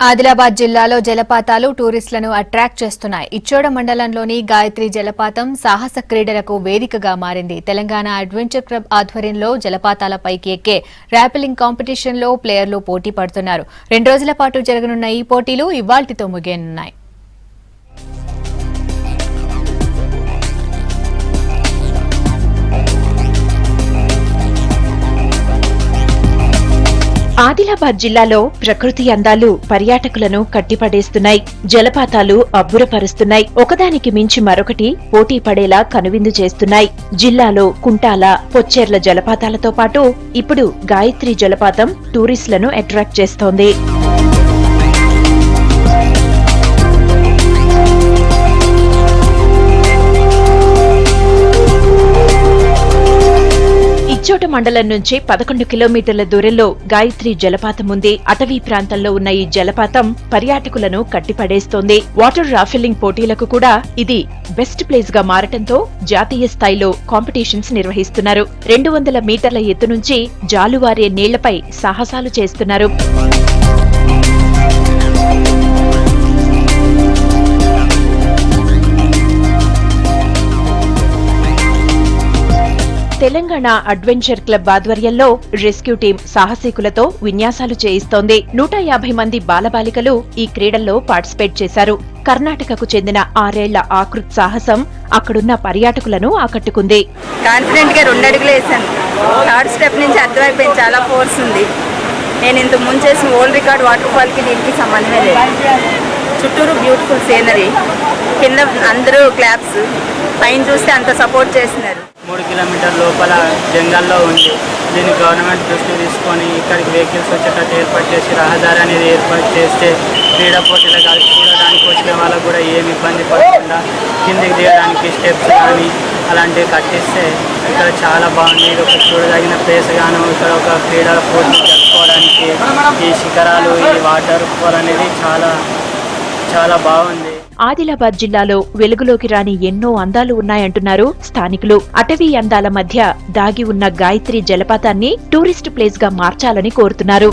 ఆదిలాబాద్ జిల్లాలో జలపాతాలు టూరిస్టులను అట్రాక్ట్ చేస్తున్నాయి. ఇచ్చోడ మండలంలోని గాయత్రి జలపాతం సాహస క్రీడలకు వేదికగా మారింది. తెలంగాణ అడ్వెంచర్ క్లబ్ ఆధ్వర్యంలో జలపాతాలపైకి ఎక్కే ర్యాపిలింగ్ కాంపిటీషన్లో ప్లేయర్లు పోటీ పడుతున్నారు. 2 రోజుల పాటు జరగనున్న ఈ పోటీలు ఇవాళ్టితో ముగియనున్నాయి. ఆదిలాబాద్ జిల్లాలో ప్రకృతి అందాలు పర్యాటకులను కట్టిపడేస్తున్నాయి. జలపాతాలు అబ్బురపరుస్తున్నాయి. ఒకదానికి మించి మరొకటి పోటీ పడేలా కనువిందు చేస్తున్నాయి. జిల్లాలో కుంటాల, పొచ్చెర్ల జలపాతాలతో పాటు ఇప్పుడు గాయత్రి జలపాతం టూరిస్టులను అట్రాక్ట్ చేస్తోంది. ఇచ్చోట మండలం నుంచి 11 కిలోమీటర్ల దూరంలో గాయత్రి జలపాతం ఉంది. అటవీ ప్రాంతంలో ఉన్న ఈ జలపాతం పర్యాటకులను కట్టిపడేస్తోంది. వాటర్ రాఫిలింగ్ పోటీలకు కూడా ఇది బెస్ట్ ప్లేస్ గా మారటంతో జాతీయ స్థాయిలో కాంపిటీషన్స్ నిర్వహిస్తున్నారు. 200 మీటర్ల ఎత్తు నుంచి జాలువారే నీళ్లపై సాహసాలు చేస్తున్నారు. తెలంగాణ అడ్వెంచర్ క్లబ్ ఆధ్వర్యంలో రెస్క్యూ టీం సాహసికులతో విన్యాసాలు చేయిస్తోంది. 150 మంది బాలబాలికలు ఈ క్రీడల్లో పార్టిసిపేట్ చేశారు. కర్ణాటకకు చెందిన 6 ఏళ్ల ఆకృత్ సాహసం అక్కడున్న పర్యాటకులను ఆకట్టుకుంది. కాన్ఫిడెంట్ గా 2 అడుగులు వేసాను. 3rd స్టెప్ నుంచి అర్థమైపోయింది, చాలా ఫోర్స్ ఉంది. నేను ఇంత ముందు చేసిన వరల్డ్ రికార్డ్ వాటర్ ఫాల్ కి దీనికి సంబంధమే లేదు. చుట్టూరు బ్యూటిఫుల్ సీనరీ, కింద అందరూ క్లాప్స్, పైన చూస్తే అంత సపోర్ట్ చేస్తున్నారు. 3 కిలోమీటర్ లోపల జంగల్లో ఉంది. దీన్ని గవర్నమెంట్ దృష్టి తీసుకొని ఇక్కడికి వెహికల్స్ వచ్చేటట్టు ఏర్పాటు చేసి రహదారి అనేది ఏర్పాటు చేస్తే క్రీడా పోటీలు కలిసి చూడడానికి వచ్చిన వాళ్ళకు కూడా ఏమి ఇబ్బంది పడకుండా కిందికి దిగడానికి స్టెప్స్ కానీ అలాంటివి కట్టిస్తే ఇక్కడ చాలా బాగుంది. ఇది ఒక చూడదగిన ప్లేస్ గాను ఇక్కడ ఒక క్రీడల పోటీలు జరుపుకోవడానికి ఈ శిఖరాలు, ఈ వాటర్ ఫాల్ అనేది చాలా బాగుంది. ఆదిలాబాద్ జిల్లాలో వెలుగులోకి రాని ఎన్నో అందాలు ఉన్నాయంటున్నారు స్థానికులు. అటవీ అందాల మధ్య దాగి ఉన్న గాయత్రి జలపాతాన్ని టూరిస్ట్ ప్లేస్ గా మార్చాలని కోరుతున్నారు.